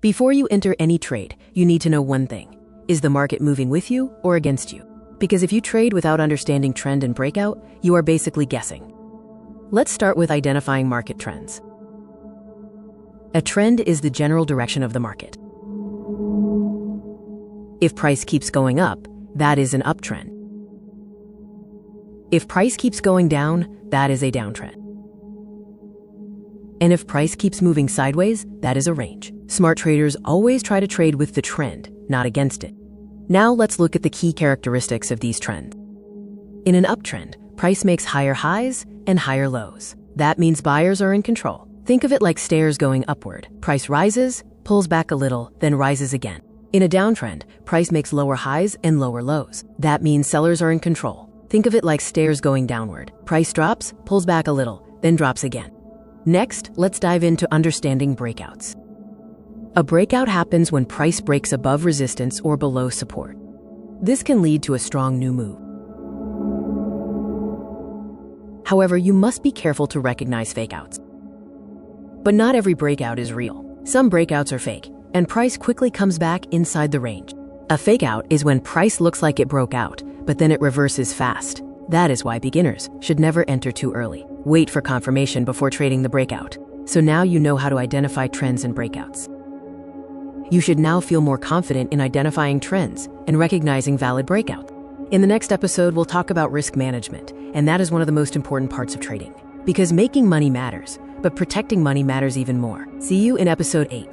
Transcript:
Before you enter any trade, you need to know one thing. Is the market moving with you or against you? Because if you trade without understanding trend and breakout, you are basically guessing. Let's start with identifying market trends. A trend is the general direction of the market. If price keeps going up, that is an uptrend. If price keeps going down, that is a downtrend. And if price keeps moving sideways, that is a range. Smart traders always try to trade with the trend, not against it. Now let's look at the key characteristics of these trends. In an uptrend, price makes higher highs and higher lows. That means buyers are in control. Think of it like stairs going upward. Price rises, pulls back a little, then rises again. In a downtrend, price makes lower highs and lower lows. That means sellers are in control. Think of it like stairs going downward. Price drops, pulls back a little, then drops again. Next, let's dive into understanding breakouts. A breakout happens when price breaks above resistance or below support. This can lead to a strong new move. However, you must be careful to recognize fakeouts. But not every breakout is real. Some breakouts are fake, and price quickly comes back inside the range. A fakeout is when price looks like it broke out, but then it reverses fast. That is why beginners should never enter too early. Wait for confirmation before trading the breakout. So now you know how to identify trends and breakouts. You should now feel more confident in identifying trends and recognizing valid breakout. In the next episode, we'll talk about risk management, and that is one of the most important parts of trading. Because making money matters, but protecting money matters even more. See you in episode 8.